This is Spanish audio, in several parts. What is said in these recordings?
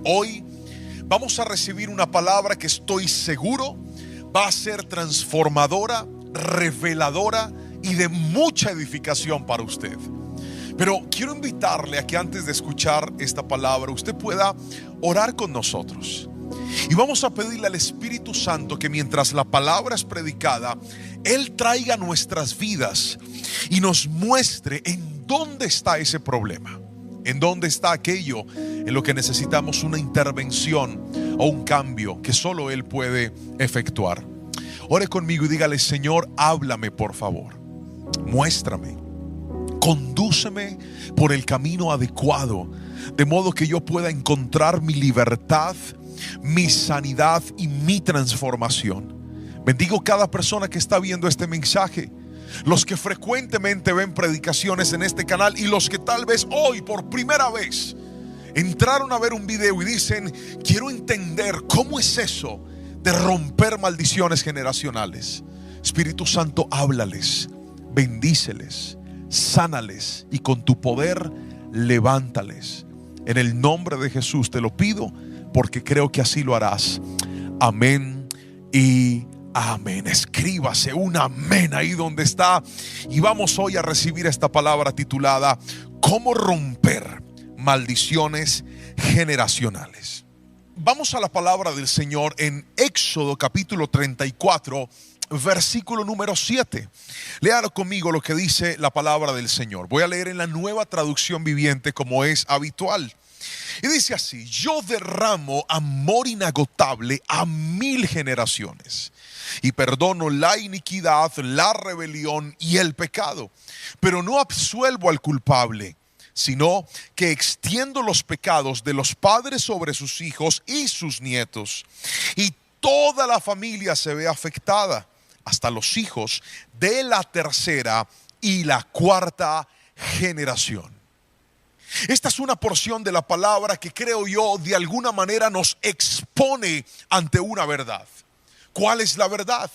Hoy vamos a recibir una palabra que estoy seguro va a ser transformadora, reveladora y de mucha edificación para usted. Pero quiero invitarle a que antes de escuchar esta palabra usted pueda orar con nosotros. Y vamos a pedirle al Espíritu Santo que mientras la palabra es predicada, Él traiga a nuestras vidas y nos muestre en dónde está ese problema, en dónde está aquello en lo que necesitamos una intervención o un cambio que solo Él puede efectuar. Ore conmigo y dígale: Señor, háblame por favor, muéstrame, condúceme por el camino adecuado, de modo que yo pueda encontrar mi libertad, mi sanidad y mi transformación. Bendigo cada persona que está viendo este mensaje, los que frecuentemente ven predicaciones en este canal y los que tal vez hoy por primera vez entraron a ver un video y dicen: quiero entender cómo es eso de romper maldiciones generacionales. Espíritu Santo, háblales, bendíceles, sánales y con tu poder levántales. En el nombre de Jesús te lo pido, porque creo que así lo harás. Amén y amén. Escríbase un amén ahí donde está. Y vamos hoy a recibir esta palabra titulada ¿Cómo romper maldiciones generacionales? Vamos a la palabra del Señor en Éxodo capítulo 34, versículo número 7. Léalo conmigo lo que dice la palabra del Señor. Voy a leer en la Nueva Traducción Viviente, como es habitual. Y dice así: yo derramo amor inagotable a 1000 generaciones y perdono la iniquidad, la rebelión y el pecado, pero no absuelvo al culpable, sino que extiendo los pecados de los padres sobre sus hijos y sus nietos, y toda la familia se ve afectada, hasta los hijos de la tercera y la cuarta generación. Esta es una porción de la palabra que creo yo de alguna manera nos expone ante una verdad. ¿Cuál es la verdad?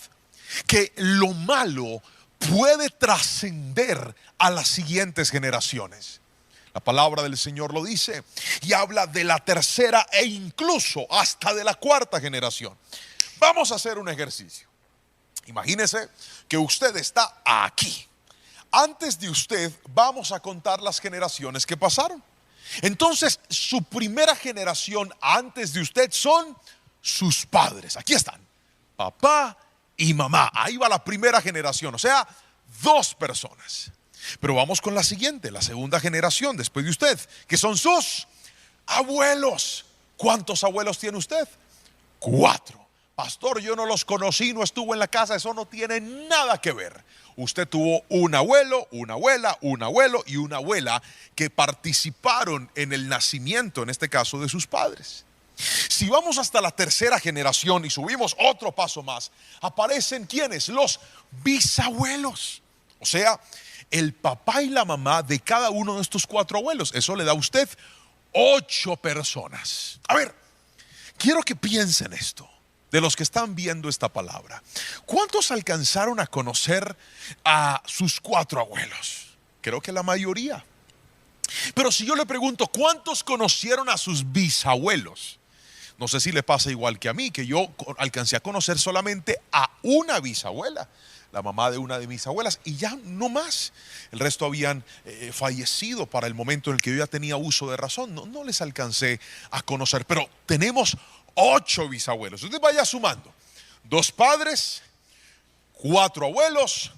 Que lo malo puede trascender a las siguientes generaciones. La palabra del Señor lo dice y habla de la tercera e incluso hasta de la cuarta generación. Vamos a hacer un ejercicio. Imagínese que usted está aquí. Antes de usted vamos a contar las generaciones que pasaron. Entonces su primera generación antes de usted son sus padres. Aquí están, papá y mamá. Ahí va la primera generación, o sea, 2 personas. Pero vamos con la siguiente, la segunda generación después de usted, que son sus abuelos. ¿Cuántos abuelos tiene usted? 4. Pastor, yo no los conocí, no estuvo en la casa. Eso no tiene nada que ver. Usted tuvo un abuelo, una abuela, un abuelo y una abuela que participaron en el nacimiento, en este caso, de sus padres. Si vamos hasta la tercera generación y subimos otro paso más, aparecen ¿quiénes? Los bisabuelos. O sea, el papá y la mamá de cada uno de estos 4 abuelos. Eso le da a usted 8 personas. A ver, quiero que piensen esto. De los que están viendo esta palabra, ¿cuántos alcanzaron a conocer a sus 4 abuelos? Creo que la mayoría. Pero si yo le pregunto, ¿cuántos conocieron a sus bisabuelos? No sé si le pasa igual que a mí, que yo alcancé a conocer solamente a una bisabuela, la mamá de una de mis abuelas, y ya no más. El resto habían fallecido para el momento en el que yo ya tenía uso de razón. No les alcancé a conocer, pero tenemos 8 bisabuelos. Usted vaya sumando: 2 padres, 4 abuelos,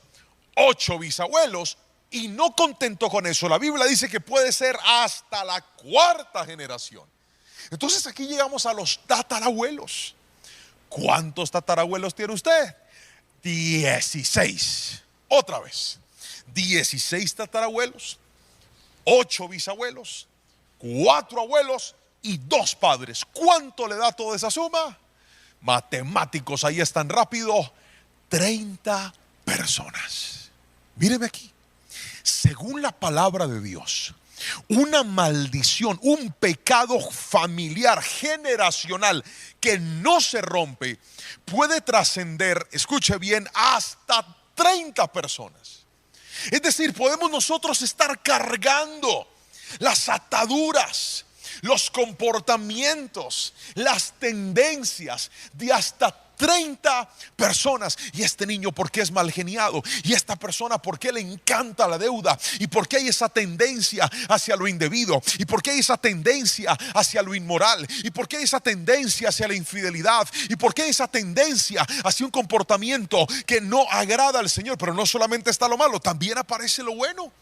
8 bisabuelos. Y no contento con eso, la Biblia dice que puede ser hasta la 4ª generación. Entonces aquí llegamos a los tatarabuelos. ¿Cuántos tatarabuelos tiene usted? 16. Otra vez, 16 tatarabuelos, 8 bisabuelos, 4 abuelos y 2 padres. ¿Cuánto le da toda esa suma? Matemáticos, ahí están rápido. 30 personas. Míreme aquí. Según la palabra de Dios, una maldición, un pecado familiar, generacional, que no se rompe, puede trascender, escuche bien, hasta 30 personas. Es decir, podemos nosotros estar cargando las ataduras los comportamientos, las tendencias de hasta 30 personas. Y este niño, ¿por qué es mal geniado? Y esta persona, ¿por qué le encanta la deuda? ¿Y por qué hay esa tendencia hacia lo indebido? ¿Y por qué hay esa tendencia hacia lo inmoral? ¿Y por qué hay esa tendencia hacia la infidelidad? ¿Y por qué hay esa tendencia hacia un comportamiento que no agrada al Señor? Pero no solamente está lo malo, también aparece lo bueno.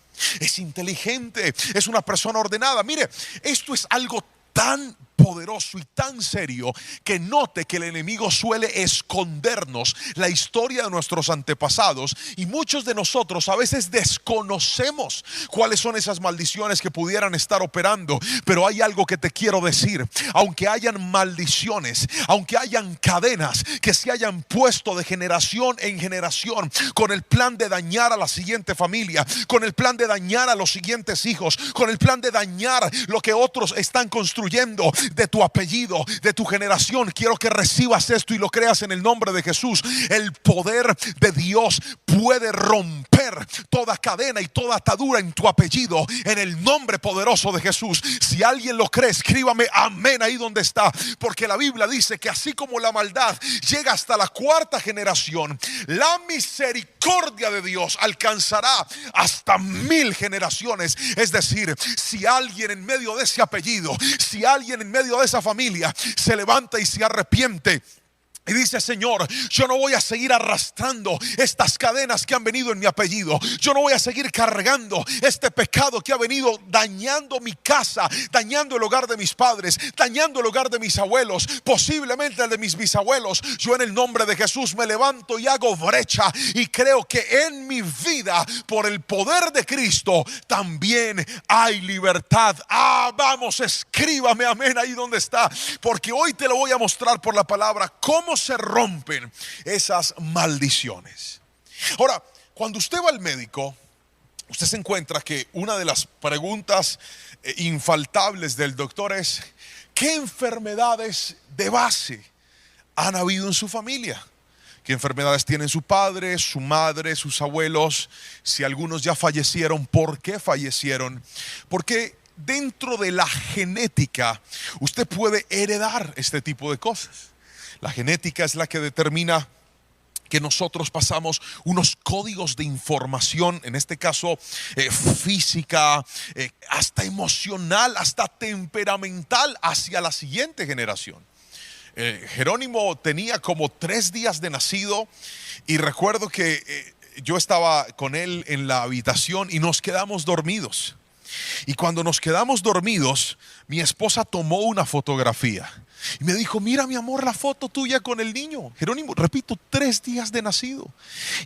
Es inteligente, es una persona ordenada. Mire, esto es algo tan poderoso y tan serio que note que el enemigo suele escondernos la historia de nuestros antepasados, y muchos de nosotros a veces desconocemos cuáles son esas maldiciones que pudieran estar operando. Pero hay algo que te quiero decir: aunque hayan maldiciones, aunque hayan cadenas que se hayan puesto de generación en generación con el plan de dañar a la siguiente familia, con el plan de dañar a los siguientes hijos, con el plan de dañar lo que otros están construyendo de tu apellido, de tu generación, quiero que recibas esto y lo creas en el nombre de Jesús. El poder de Dios puede romper toda cadena y toda atadura en tu apellido en el nombre poderoso de Jesús. Si alguien lo cree, escríbame amén ahí donde está, porque la Biblia dice que así como la maldad llega hasta la cuarta generación, la misericordia de Dios alcanzará hasta 1000 generaciones. Es decir, si alguien en medio de ese apellido, si alguien en medio de esa familia se levanta y se arrepiente y dice: Señor, yo no voy a seguir arrastrando estas cadenas que han venido en mi apellido, yo no voy a seguir cargando este pecado que ha venido dañando mi casa, dañando el hogar de mis padres, dañando el hogar de mis abuelos, posiblemente el de mis bisabuelos. Yo en el nombre de Jesús me levanto y hago brecha, y creo que en mi vida, por el poder de Cristo, también hay libertad. Vamos, escríbame amén ahí donde está, porque hoy te lo voy a mostrar por la palabra cómo se rompen esas maldiciones. Ahora, cuando usted va al médico, usted se encuentra que una de las preguntas infaltables del doctor es: ¿qué enfermedades de base han habido en su familia? ¿Qué enfermedades tienen su padre, su madre, sus abuelos? Si algunos ya fallecieron, ¿por qué fallecieron? Porque dentro de la genética usted puede heredar este tipo de cosas. La genética es la que determina que nosotros pasamos unos códigos de información, en este caso física, hasta emocional, hasta temperamental, hacia la siguiente generación. Jerónimo tenía como 3 días de nacido, y recuerdo que yo estaba con él en la habitación y nos quedamos dormidos. Y cuando nos quedamos dormidos, mi esposa tomó una fotografía y me dijo: mira mi amor, la foto tuya con el niño Jerónimo, repito, 3 días de nacido.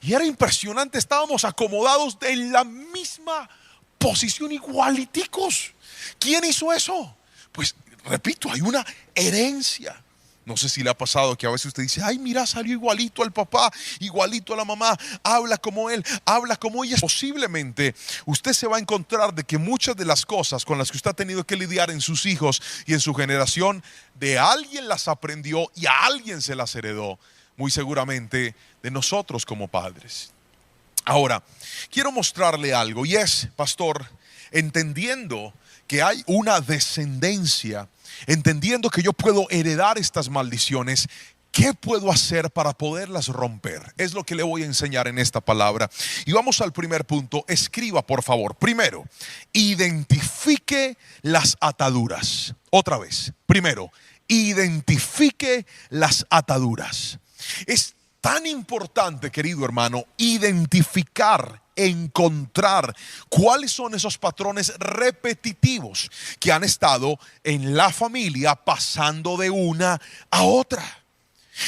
Y era impresionante, estábamos acomodados en la misma posición, igualiticos. ¿Quién hizo eso? Pues repito, hay una herencia. No sé si le ha pasado que a veces usted dice: ay, mira, salió igualito al papá, igualito a la mamá, habla como él, habla como ella. Posiblemente usted se va a encontrar de que muchas de las cosas con las que usted ha tenido que lidiar en sus hijos y en su generación, de alguien las aprendió y a alguien se las heredó, muy seguramente de nosotros como padres. Ahora, quiero mostrarle algo, y es, pastor, entendiendo que hay una descendencia, entendiendo que yo puedo heredar estas maldiciones, ¿qué puedo hacer para poderlas romper? Es lo que le voy a enseñar en esta palabra. Y vamos al primer punto. Escriba, por favor. Primero, identifique las ataduras. Otra vez. Primero, identifique las ataduras. Es tan importante, querido hermano, identificar, encontrar cuáles son esos patrones repetitivos que han estado en la familia, pasando de una a otra.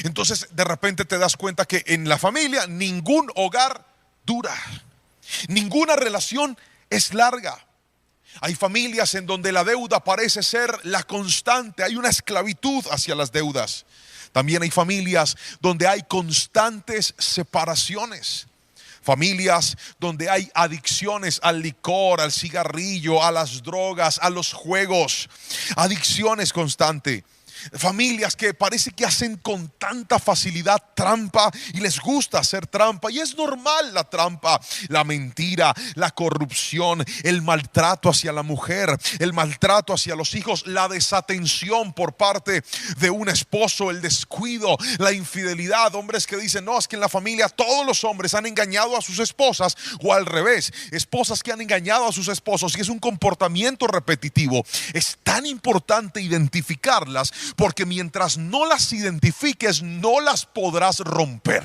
Entonces de repente te das cuenta que en la familia ningún hogar dura, ninguna relación es larga. Hay familias en donde la deuda parece ser la constante, hay una esclavitud hacia las deudas. También hay familias donde hay constantes separaciones. Familias donde hay adicciones al licor, al cigarrillo, a las drogas, a los juegos. Adicciones constantes. Familias que parece que hacen con tanta facilidad trampa y les gusta hacer trampa. Y es normal la trampa, la mentira, la corrupción, el maltrato hacia la mujer, el maltrato hacia los hijos, la desatención por parte de un esposo, el descuido, la infidelidad. Hombres que dicen, no, es que en la familia todos los hombres han engañado a sus esposas, o al revés, esposas que han engañado a sus esposos, y es un comportamiento repetitivo. Es tan importante identificarlas, porque mientras no las identifiques, no las podrás romper.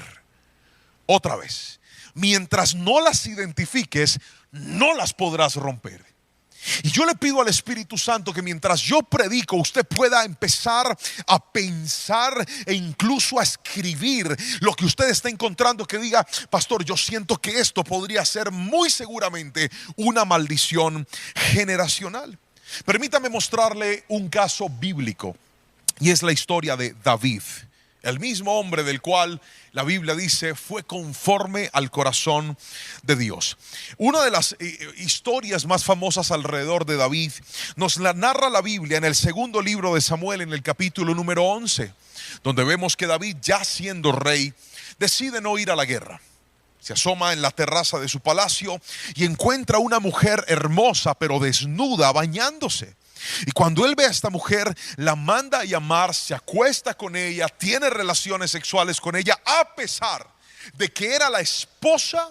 Otra vez, mientras no las identifiques, no las podrás romper. Y yo le pido al Espíritu Santo que mientras yo predico, usted pueda empezar a pensar e incluso a escribir lo que usted está encontrando, que diga, pastor, yo siento que esto podría ser muy seguramente una maldición generacional. Permítame mostrarle un caso bíblico, y es la historia de David, el mismo hombre del cual la Biblia dice fue conforme al corazón de Dios. Una de las historias más famosas alrededor de David nos la narra la Biblia en el segundo libro de Samuel, en el capítulo número 11, donde vemos que David, ya siendo rey, decide no ir a la guerra. Se asoma en la terraza de su palacio y encuentra una mujer hermosa pero desnuda bañándose. Y cuando él ve a esta mujer, la manda a llamar, se acuesta con ella, tiene relaciones sexuales con ella, a pesar de que era la esposa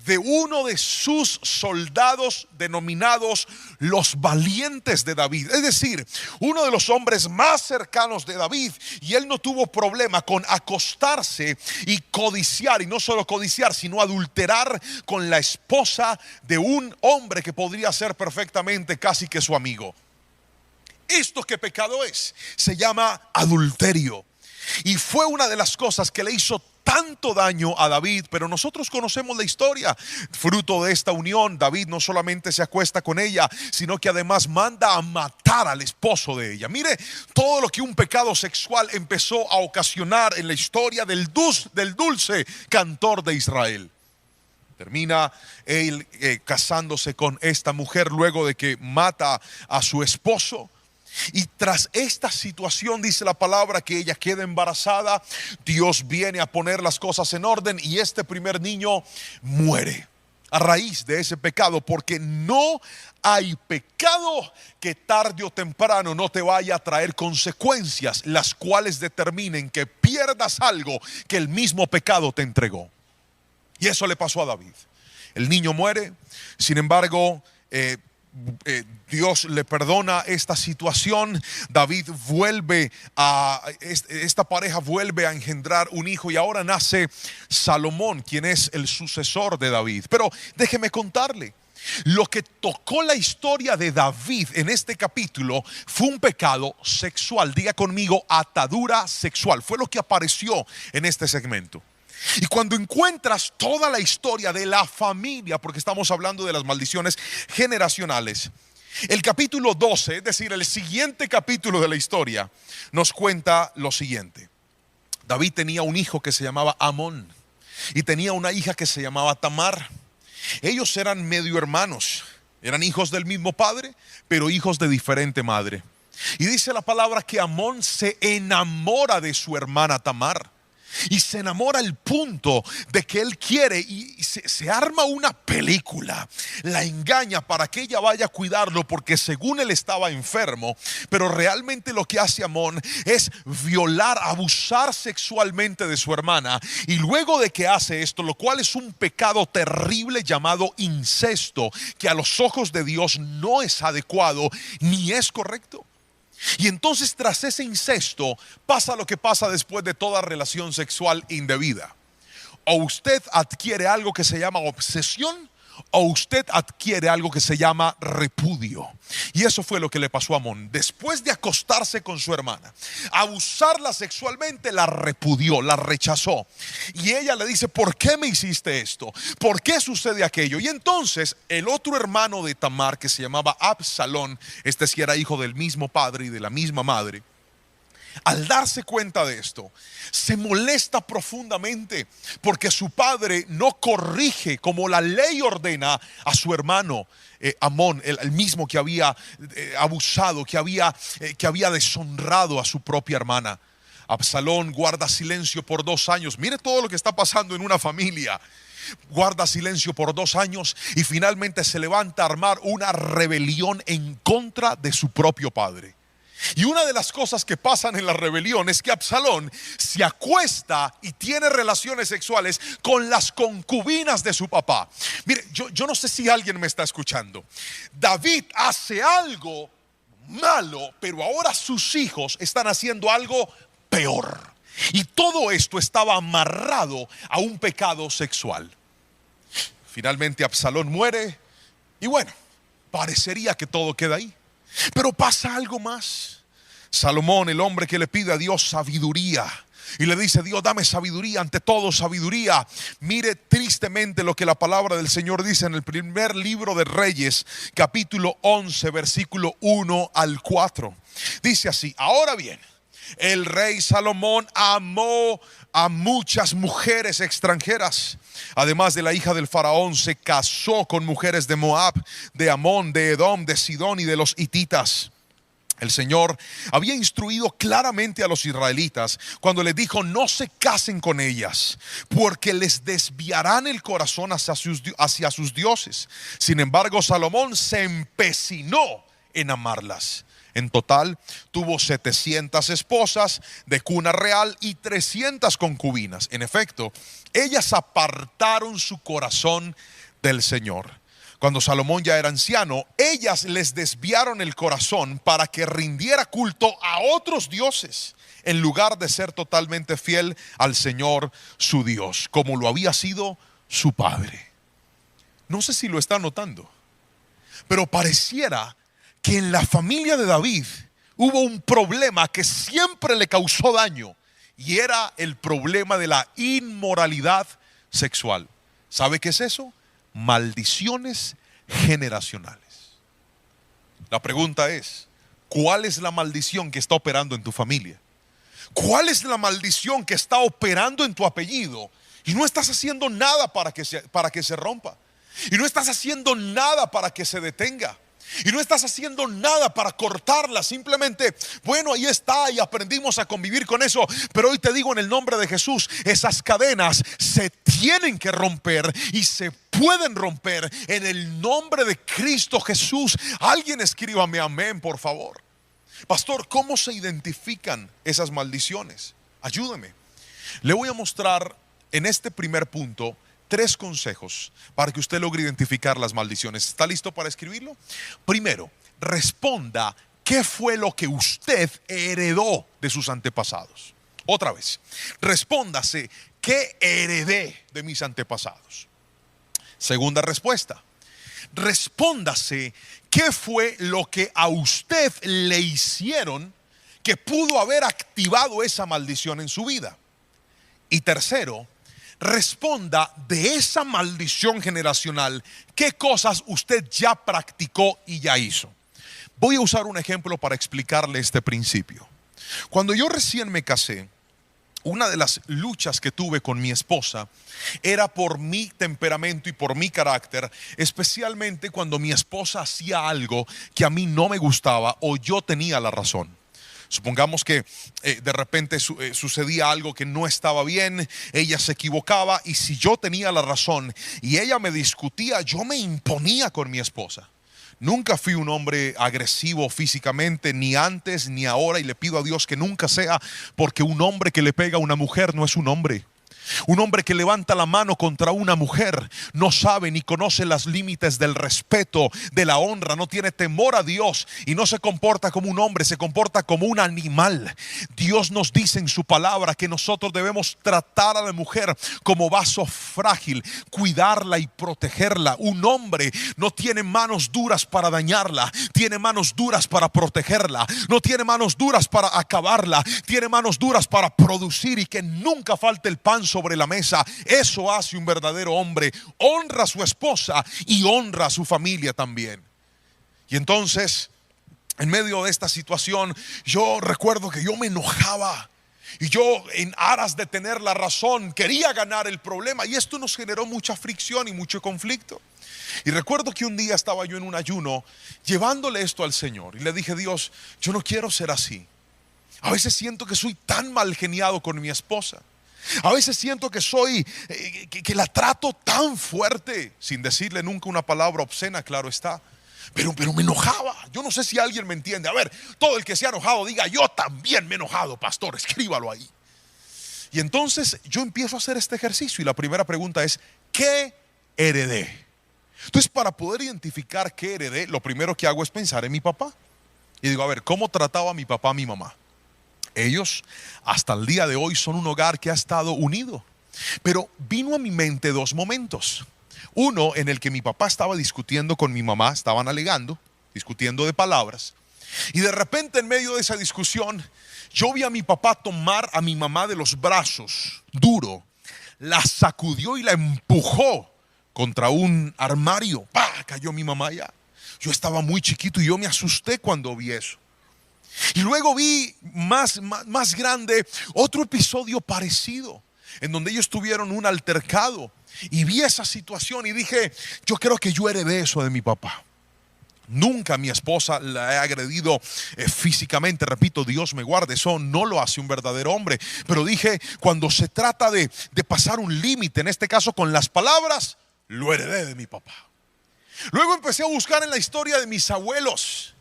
de uno de sus soldados denominados los valientes de David. Es decir, uno de los hombres más cercanos de David, y él no tuvo problema con acostarse y codiciar, y no solo codiciar, sino adulterar con la esposa de un hombre que podría ser perfectamente casi que su amigo. ¿Esto qué pecado es? Se llama adulterio. Y fue una de las cosas que le hizo tanto daño a David. Pero nosotros conocemos la historia. Fruto de esta unión, David no solamente se acuesta con ella, sino que además manda a matar al esposo de ella. Mire todo lo que un pecado sexual empezó a ocasionar en la historia del dulce cantor de Israel. Termina él casándose con esta mujer luego de que mata a su esposo. Y tras esta situación, dice la palabra, que ella queda embarazada. Dios viene a poner las cosas en orden y este primer niño muere a raíz de ese pecado, porque no hay pecado que tarde o temprano no te vaya a traer consecuencias, las cuales determinen que pierdas algo que el mismo pecado te entregó. Y eso le pasó a David. El niño muere. Sin embargo, Dios le perdona esta situación. David esta pareja vuelve a engendrar un hijo, y ahora nace Salomón, quien es el sucesor de David. Pero déjeme contarle, lo que tocó la historia de David en este capítulo fue un pecado sexual. Diga conmigo, atadura sexual. Fue lo que apareció en este segmento. Y cuando encuentras toda la historia de la familia, porque estamos hablando de las maldiciones generacionales, el capítulo 12, es decir, el siguiente capítulo de la historia, nos cuenta lo siguiente. David tenía un hijo que se llamaba Amón y tenía una hija que se llamaba Tamar. Ellos eran medio hermanos, eran hijos del mismo padre, pero hijos de diferente madre. Y dice la palabra que Amón se enamora de su hermana Tamar. Y se enamora al punto de que él quiere, y se arma una película. La engaña para que ella vaya a cuidarlo, porque según él estaba enfermo. Pero realmente lo que hace Amón es violar, abusar sexualmente de su hermana. Y luego de que hace esto, lo cual es un pecado terrible llamado incesto, que a los ojos de Dios no es adecuado ni es correcto. Y entonces, tras ese incesto, pasa lo que pasa después de toda relación sexual indebida. O usted adquiere algo que se llama obsesión, o usted adquiere algo que se llama repudio. Y eso fue lo que le pasó a Amón. Después de acostarse con su hermana, abusarla sexualmente, la repudió, la rechazó. Y ella le dice, ¿por qué me hiciste esto? ¿Por qué sucede aquello? Y entonces el otro hermano de Tamar, que se llamaba Absalón, este sí era hijo del mismo padre y de la misma madre, al darse cuenta de esto, se molesta profundamente porque su padre no corrige como la ley ordena a su hermano Amón, el mismo que había abusado, que había deshonrado a su propia hermana. Absalón guarda silencio por 2 años. Mire todo lo que está pasando en una familia. Guarda silencio por 2 años y finalmente se levanta a armar una rebelión en contra de su propio padre. Y una de las cosas que pasan en la rebelión es que Absalón se acuesta y tiene relaciones sexuales con las concubinas de su papá. Mire, yo no sé si alguien me está escuchando. David hace algo malo, pero ahora sus hijos están haciendo algo peor. Y todo esto estaba amarrado a un pecado sexual. Finalmente Absalón muere y bueno, parecería que todo queda ahí. Pero pasa algo más. Salomón, el hombre que le pide a Dios sabiduría y le dice: Dios, dame sabiduría, ante todo sabiduría. Mire tristemente lo que la palabra del Señor dice en el primer libro de Reyes, capítulo 11, versículo 1 al 4. Dice así: ahora bien, el rey Salomón amó a muchas mujeres extranjeras. Además de la hija del faraón, se casó con mujeres de Moab, de Amón, de Edom, de Sidón y de los hititas. El Señor había instruido claramente a los israelitas cuando les dijo: no se casen con ellas, porque les desviarán el corazón hacia sus dioses. Sin embargo, Salomón se empecinó en amarlas. En total tuvo 700 esposas de cuna real y 300 concubinas. En efecto, ellas apartaron su corazón del Señor. Cuando Salomón ya era anciano, ellas les desviaron el corazón para que rindiera culto a otros dioses, en lugar de ser totalmente fiel al Señor su Dios, como lo había sido su padre. No sé si lo está notando, pero pareciera que en la familia de David hubo un problema que siempre le causó daño, y era el problema de la inmoralidad sexual. ¿Sabe qué es eso? Maldiciones generacionales. La pregunta es: ¿cuál es la maldición que está operando en tu familia? ¿Cuál es la maldición que está operando en tu apellido y no estás haciendo nada para que se rompa? Y no estás haciendo nada para que se detenga. Y no estás haciendo nada para cortarla. Simplemente, bueno, ahí está y aprendimos a convivir con eso. Pero hoy te digo, en el nombre de Jesús, esas cadenas se tienen que romper y se pueden romper en el nombre de Cristo Jesús. Alguien escríbame amén, por favor. Pastor, ¿cómo se identifican esas maldiciones? Ayúdeme. Le voy a mostrar en este primer punto 3 consejos para que usted logre identificar las maldiciones. ¿Está listo para escribirlo? Primero, responda: ¿qué fue lo que usted heredó de sus antepasados? Otra vez, respóndase: ¿qué heredé de mis antepasados? Segunda respuesta, respóndase: ¿qué fue lo que a usted le hicieron que pudo haber activado esa maldición en su vida? Y tercero, responda: de esa maldición generacional, ¿qué cosas usted ya practicó y ya hizo? Voy a usar un ejemplo para explicarle este principio. Cuando yo recién me casé, una de las luchas que tuve con mi esposa era por mi temperamento y por mi carácter, especialmente cuando mi esposa hacía algo que a mí no me gustaba o yo tenía la razón. Supongamos que de repente sucedía algo que no estaba bien, ella se equivocaba, y si yo tenía la razón y ella me discutía, yo me imponía con mi esposa. Nunca fui un hombre agresivo físicamente, ni antes ni ahora, y le pido a Dios que nunca sea, porque un hombre que le pega a una mujer no es un hombre. Un hombre que levanta la mano contra una mujer no sabe ni conoce los límites del respeto, de la honra, no tiene temor a Dios y no se comporta como un hombre, se comporta como un animal. Dios nos dice en su palabra que nosotros debemos tratar a la mujer como vaso frágil, cuidarla y protegerla. Un hombre no tiene manos duras para dañarla, tiene manos duras para protegerla, no tiene manos duras para acabarla, tiene manos duras para producir y que nunca falte el pan sobre la mesa. Eso hace un verdadero hombre. Honra a su esposa y honra a su familia también. Y entonces en medio de esta situación, yo recuerdo que yo me enojaba. Y yo, en aras de tener la razón, quería ganar el problema. Y esto nos generó mucha fricción y mucho conflicto. Y recuerdo que un día estaba yo en un ayuno llevándole esto al Señor. Y le dije: Dios, yo no quiero ser así. A veces siento que soy tan mal geniado con mi esposa. A veces siento que soy, que la trato tan fuerte, sin decirle nunca una palabra obscena, claro está. Pero me enojaba. Yo no sé si alguien me entiende. A ver, todo el que se ha enojado diga: yo también me he enojado, pastor, escríbalo ahí. Y entonces yo empiezo a hacer este ejercicio. Y la primera pregunta es: ¿qué heredé? Entonces, para poder identificar qué heredé, lo primero que hago es pensar en mi papá. Y digo: a ver, ¿cómo trataba mi papá a mi mamá? Ellos hasta el día de hoy son un hogar que ha estado unido. Pero vino a mi mente dos momentos. Uno en el que mi papá estaba discutiendo con mi mamá, estaban alegando, discutiendo de palabras. Y de repente, en medio de esa discusión, yo vi a mi papá tomar a mi mamá de los brazos, duro, la sacudió y la empujó contra un armario. ¡Pah! Cayó mi mamá ya. Yo estaba muy chiquito y yo me asusté cuando vi eso. Y luego vi más grande otro episodio parecido, en donde ellos tuvieron un altercado. Y vi esa situación y dije: yo creo que yo heredé eso de mi papá. Nunca a mi esposa la he agredido físicamente, repito, Dios me guarde, eso no lo hace un verdadero hombre. Pero dije, cuando se trata de pasar un límite, en este caso con las palabras, lo heredé de mi papá. Luego empecé a buscar en la historia de mis abuelos.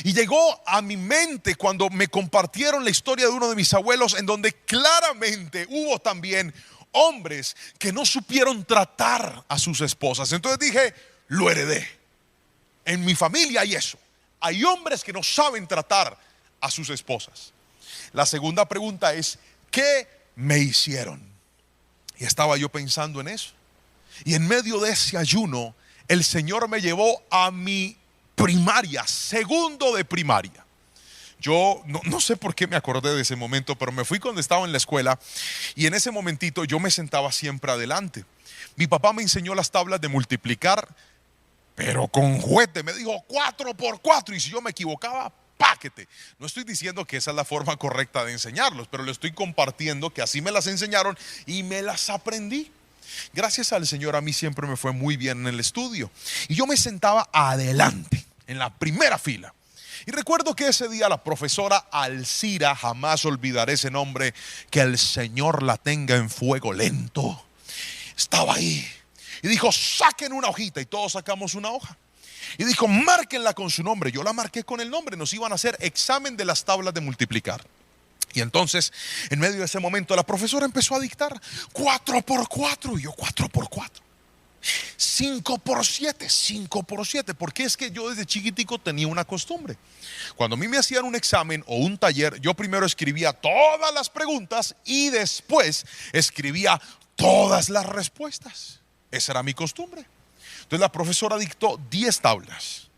Y llegó a mi mente cuando me compartieron la historia de uno de mis abuelos, en donde claramente hubo también hombres que no supieron tratar a sus esposas. Entonces dije: lo heredé. En mi familia hay eso. Hay hombres que no saben tratar a sus esposas. La segunda pregunta es: ¿qué me hicieron? Y estaba yo pensando en eso. Y en medio de ese ayuno, el Señor me llevó a mi primaria, segundo de primaria. Yo no sé por qué me acordé de ese momento, pero me fui cuando estaba en la escuela. Y en ese momentito yo me sentaba siempre adelante. Mi papá me enseñó las tablas de multiplicar, pero con juguete. Me dijo 4 por 4, y si yo me equivocaba, páquete. No estoy diciendo que esa es la forma correcta de enseñarlos, pero le estoy compartiendo que así me las enseñaron y me las aprendí. Gracias al Señor, a mí siempre me fue muy bien en el estudio. Y yo me sentaba adelante, en la primera fila. Y recuerdo que ese día la profesora Alcira, jamás olvidaré ese nombre, que el Señor la tenga en fuego lento, estaba ahí. Y dijo: saquen una hojita. Y todos sacamos una hoja. Y dijo: márquenla con su nombre. Yo la marqué con el nombre. Nos iban a hacer examen de las tablas de multiplicar. Y entonces, en medio de ese momento, la profesora empezó a dictar 4 por 4. Y yo: 4 por 4. 5 por 7, 5 por 7. Porque es que yo desde chiquitico tenía una costumbre. Cuando a mí me hacían un examen o un taller, yo primero escribía todas las preguntas y después escribía todas las respuestas. Esa era mi costumbre. Entonces la profesora dictó 10 tablas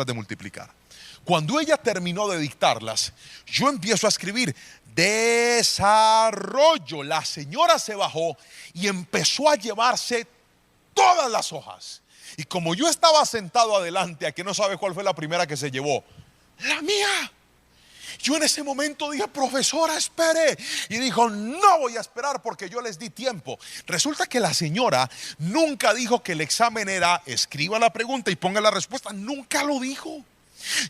de multiplicar. Cuando ella terminó de dictarlas, yo empiezo a escribir desarrollo. La señora se bajó y empezó a llevarse todas las hojas. Y como yo estaba sentado adelante, ¿a que no sabe cuál fue la primera que se llevó? La mía. Yo en ese momento dije: profesora, espere. Y dijo: no voy a esperar porque yo les di tiempo. Resulta que la señora nunca dijo que el examen era escriba la pregunta y ponga la respuesta. Nunca lo dijo.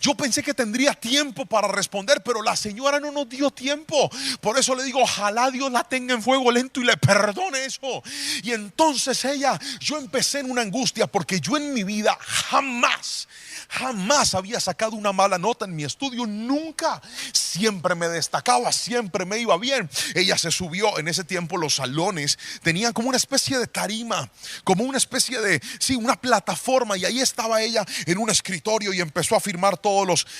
Yo pensé que tendría tiempo para responder, pero la señora no nos dio tiempo. Por eso le digo: ojalá Dios la tenga en fuego lento y le perdone eso. Y entonces yo empecé en una angustia, porque yo en mi vida jamás había sacado una mala nota en mi estudio, nunca. Siempre me destacaba, siempre me iba bien. Ella se subió, en ese tiempo los salones tenían como una especie de tarima, como una especie de, una plataforma, y ahí estaba ella en un escritorio y empezó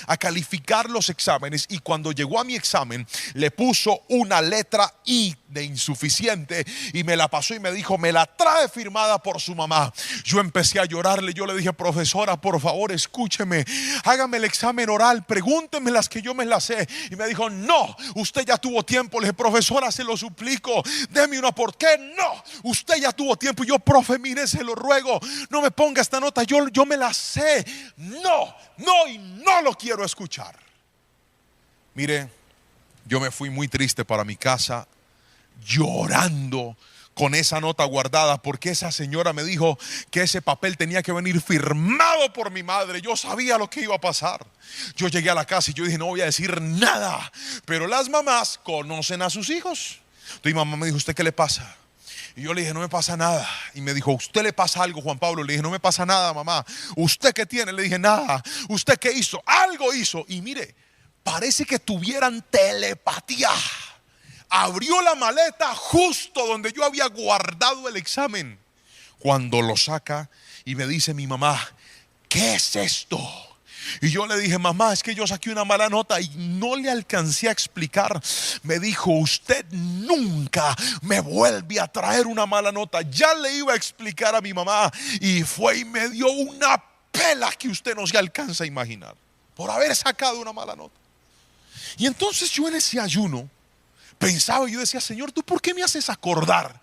a calificar los exámenes. Y cuando llegó a mi examen, le puso una letra I de insuficiente y me la pasó y me dijo: me la trae firmada por su mamá. Yo empecé a llorarle. Yo le dije: profesora, por favor, escúchame. escúcheme, hágame el examen oral, pregúnteme las que yo me las sé. Y me dijo, no, usted ya tuvo tiempo. Le dije, profesora, se lo suplico, deme una. ¿Por qué? No, usted ya tuvo tiempo. Y yo, profe, mire, se lo ruego, no me ponga esta nota, yo me la sé. No, y no lo quiero escuchar. Mire, yo me fui muy triste para mi casa, llorando, con esa nota guardada, porque esa señora me dijo que ese papel tenía que venir firmado por mi madre. Yo sabía lo que iba a pasar. Yo llegué a la casa y yo dije, no voy a decir nada. Pero las mamás conocen a sus hijos. Entonces mi mamá me dijo, ¿usted qué le pasa? Y yo le dije, no me pasa nada. Y me dijo, ¿usted le pasa algo, Juan Pablo? Le dije, no me pasa nada, mamá. ¿Usted qué tiene? Le dije, nada. ¿Usted qué hizo? Algo hizo. Y mire, parece que tuvieran telepatía. Abrió la maleta justo donde yo había guardado el examen. Cuando lo saca y me dice mi mamá, ¿qué es esto? Y yo le dije, mamá, es que yo saqué una mala nota. Y no le alcancé a explicar. Me dijo, usted nunca me vuelve a traer una mala nota. Ya le iba a explicar a mi mamá, y fue y me dio una pela que usted no se alcanza a imaginar por haber sacado una mala nota. Y entonces yo en ese ayuno pensaba, yo decía, Señor, ¿tú por qué me haces acordar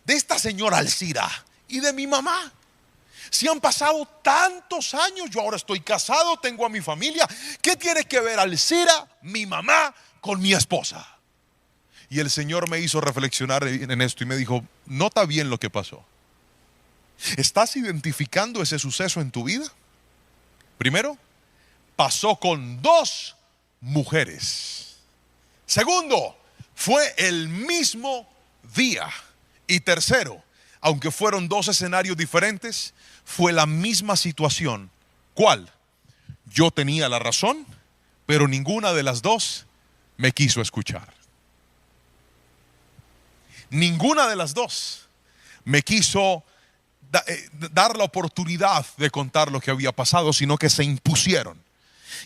de esta señora Alcira y de mi mamá? Si han pasado tantos años, yo ahora estoy casado, tengo a mi familia. ¿Qué tiene que ver Alcira, mi mamá, con mi esposa? Y el Señor me hizo reflexionar en esto y me dijo, nota bien lo que pasó. ¿Estás identificando ese suceso en tu vida? Primero, pasó con 2 mujeres. Segundo, fue el mismo día. Y tercero, aunque fueron 2 escenarios diferentes, fue la misma situación. ¿Cuál? Yo tenía la razón, pero ninguna de las 2 me quiso escuchar. Ninguna de las 2 me quiso dar la oportunidad de contar lo que había pasado, sino que se impusieron.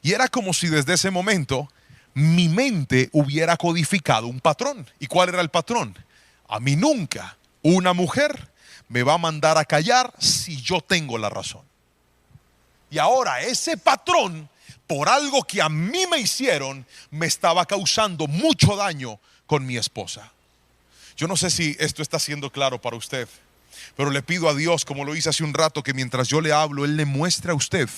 Y era como si desde ese momento mi mente hubiera codificado un patrón. ¿Y cuál era el patrón? A mí nunca una mujer me va a mandar a callar si yo tengo la razón. Y ahora ese patrón, por algo que a mí me hicieron, me estaba causando mucho daño con mi esposa. Yo no sé si esto está siendo claro para usted, pero le pido a Dios, como lo hice hace un rato, que mientras yo le hablo, Él le muestre a usted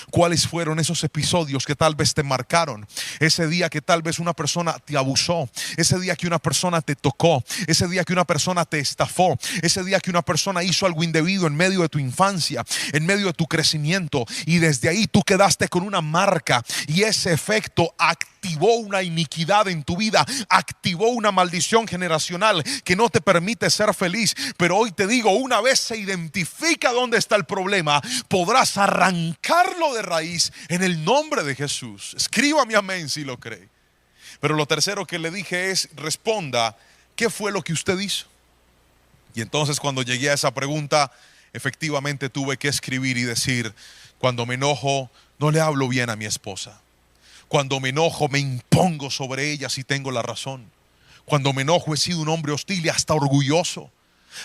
cuáles fueron esos episodios que tal vez te marcaron. Ese día que tal vez una persona te abusó, ese día que una persona te tocó, ese día que una persona te estafó, ese día que una persona hizo algo indebido en medio de tu infancia, en medio de tu crecimiento, y desde ahí tú quedaste con una marca, y ese efecto activó una iniquidad en tu vida, activó una maldición generacional que no te permite ser feliz. Pero hoy te digo, una vez se identifica dónde está el problema, podrás arrancarlo de raíz en el nombre de Jesús. Escríbame amén si lo cree. Pero lo tercero que le dije es, responda, ¿qué fue lo que usted hizo? Y entonces cuando llegué a esa pregunta, efectivamente tuve que escribir y decir, cuando me enojo, no le hablo bien a mi esposa. Cuando me enojo, me impongo sobre ella si tengo la razón. Cuando me enojo, he sido un hombre hostil y hasta orgulloso.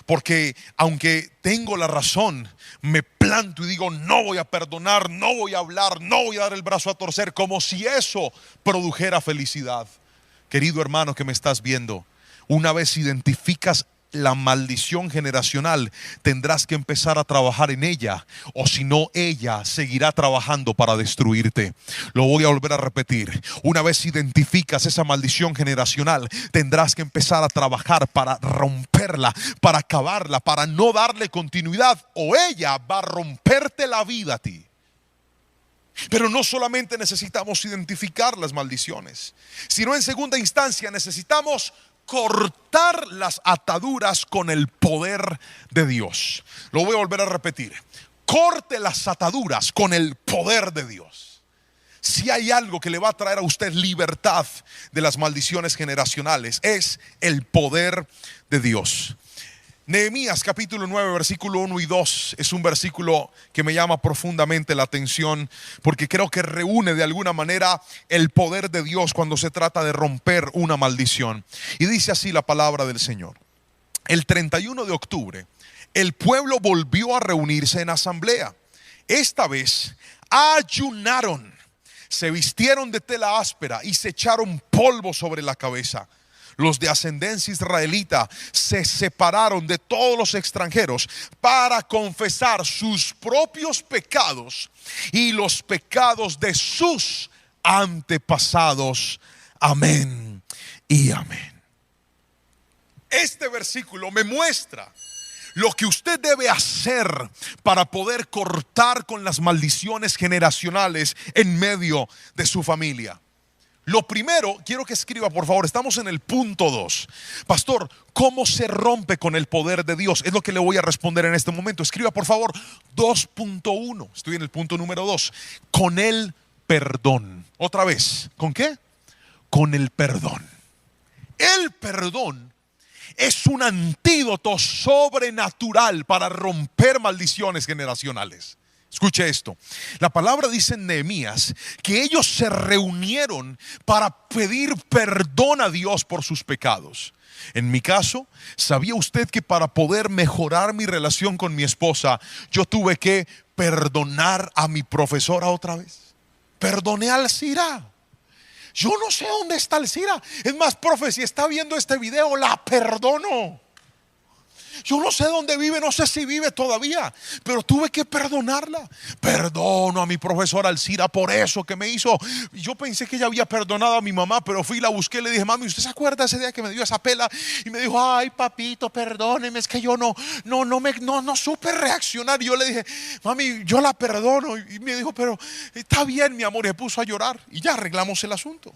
Porque aunque tengo la razón, me planto y digo, no voy a perdonar, no voy a hablar, no voy a dar el brazo a torcer, como si eso produjera felicidad. Querido hermano que me estás viendo, una vez identificas la maldición generacional, tendrás que empezar a trabajar en ella, o si no, ella seguirá trabajando para destruirte. Lo voy a volver a repetir. Una vez identificas esa maldición generacional, tendrás que empezar a trabajar para romperla, para acabarla, para no darle continuidad, o ella va a romperte la vida a ti. Pero no solamente necesitamos identificar las maldiciones, sino en segunda instancia necesitamos cortar las ataduras con el poder de Dios. Lo voy a volver a repetir. Corte las ataduras con el poder de Dios. Si hay algo que le va a traer a usted libertad de las maldiciones generacionales, es el poder de Dios. Nehemías capítulo 9 versículo 1 y 2 es un versículo que me llama profundamente la atención, porque creo que reúne de alguna manera el poder de Dios cuando se trata de romper una maldición. Y dice así la palabra del Señor: el 31 de octubre el pueblo volvió a reunirse en asamblea, esta vez ayunaron, se vistieron de tela áspera y se echaron polvo sobre la cabeza. Los de ascendencia israelita se separaron de todos los extranjeros para confesar sus propios pecados y los pecados de sus antepasados. Amén y amén. Este versículo me muestra lo que usted debe hacer para poder cortar con las maldiciones generacionales en medio de su familia. Lo primero, quiero que escriba por favor, estamos en el punto 2. Pastor, ¿cómo se rompe con el poder de Dios? Es lo que le voy a responder en este momento. Escriba por favor 2.1. Estoy en el punto número 2. Con el perdón. Otra vez, ¿con qué? Con el perdón. El perdón es un antídoto sobrenatural para romper maldiciones generacionales. Escuche esto. La palabra dice en Nehemías que ellos se reunieron para pedir perdón a Dios por sus pecados. En mi caso, ¿sabía usted que para poder mejorar mi relación con mi esposa, yo tuve que perdonar a mi profesora otra vez? Perdoné a Alcira. Yo no sé dónde está Alcira. Es más, profe, si está viendo este video, la perdono. Yo no sé dónde vive, no sé si vive todavía, pero tuve que perdonarla. Perdono a mi profesora Alcira por eso que me hizo. Yo pensé que ella había perdonado a mi mamá, pero fui y la busqué y le dije: mami, ¿usted se acuerda ese día que me dio esa pela? Y me dijo: ay, papito, perdóneme, es que yo no supe reaccionar. Y yo le dije: mami, yo la perdono. Y me dijo: pero está bien, mi amor. Y se puso a llorar y ya arreglamos el asunto.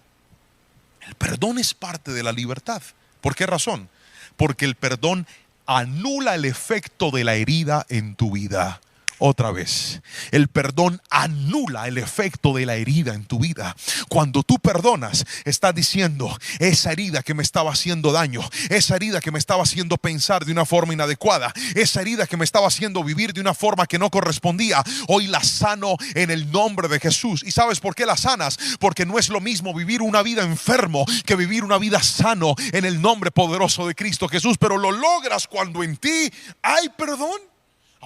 El perdón es parte de la libertad. ¿Por qué razón? Porque el perdón anula el efecto de la herida en tu vida. Otra vez, el perdón anula el efecto de la herida en tu vida. Cuando tú perdonas, estás diciendo: esa herida que me estaba haciendo daño, esa herida que me estaba haciendo pensar de una forma inadecuada, esa herida que me estaba haciendo vivir de una forma que no correspondía, hoy la sano en el nombre de Jesús. ¿Y sabes por qué la sanas? Porque no es lo mismo vivir una vida enfermo que vivir una vida sano en el nombre poderoso de Cristo Jesús. Pero lo logras cuando en ti hay perdón.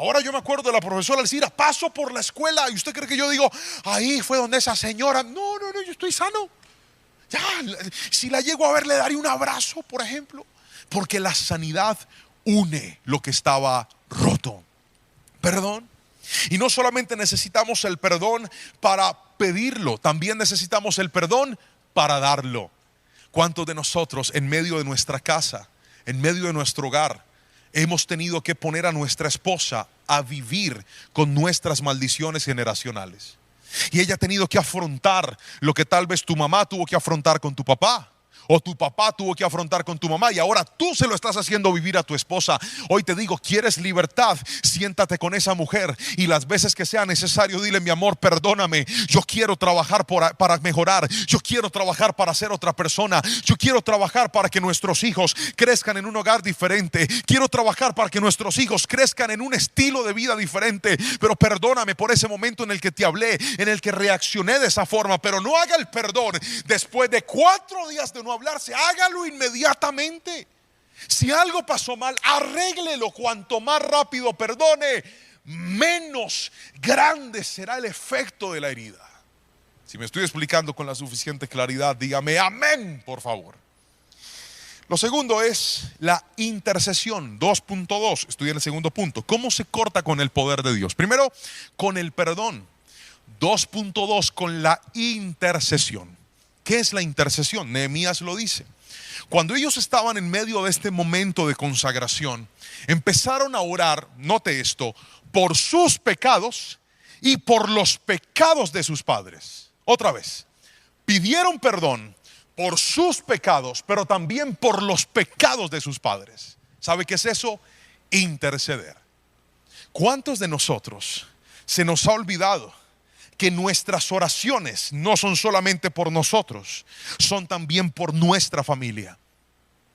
Ahora yo me acuerdo de la profesora Alcira. Paso por la escuela y usted cree que yo digo: ahí fue donde esa señora. No, yo estoy sano. Ya, si la llego a ver, le daré un abrazo, por ejemplo. Porque la sanidad une lo que estaba roto. Perdón. Y no solamente necesitamos el perdón para pedirlo, también necesitamos el perdón para darlo. ¿Cuántos de nosotros en medio de nuestra casa, en medio de nuestro hogar, hemos tenido que poner a nuestra esposa a vivir con nuestras maldiciones generacionales? Y ella ha tenido que afrontar lo que tal vez tu mamá tuvo que afrontar con tu papá, o tu papá tuvo que afrontar con tu mamá, y ahora tú se lo estás haciendo vivir a tu esposa. Hoy te digo: ¿quieres libertad? Siéntate con esa mujer y las veces que sea necesario dile: mi amor, perdóname, yo quiero trabajar para mejorar, yo quiero trabajar para ser otra persona, yo quiero trabajar para que nuestros hijos crezcan en un hogar diferente, quiero trabajar para que nuestros hijos crezcan en un estilo de vida diferente. Pero perdóname por ese momento en el que te hablé, en el que reaccioné de esa forma. Pero no haga el perdón después de 4 días de no hablarse, hágalo inmediatamente. Si algo pasó mal, arréglelo. Cuanto más rápido perdone, menos grande será el efecto de la herida. Si me estoy explicando con la suficiente claridad, dígame amén, por favor. Lo segundo es la intercesión. 2.2, estoy en el segundo punto. ¿Cómo se corta con el poder de Dios? Primero, con el perdón. 2.2, con la intercesión. ¿Qué es la intercesión? Nehemías lo dice. Cuando ellos estaban en medio de este momento de consagración, empezaron a orar, note esto, por sus pecados y por los pecados de sus padres. Otra vez, pidieron perdón por sus pecados, pero también por los pecados de sus padres. ¿Sabe qué es eso? Interceder. ¿Cuántos de nosotros se nos ha olvidado que nuestras oraciones no son solamente por nosotros, son también por nuestra familia?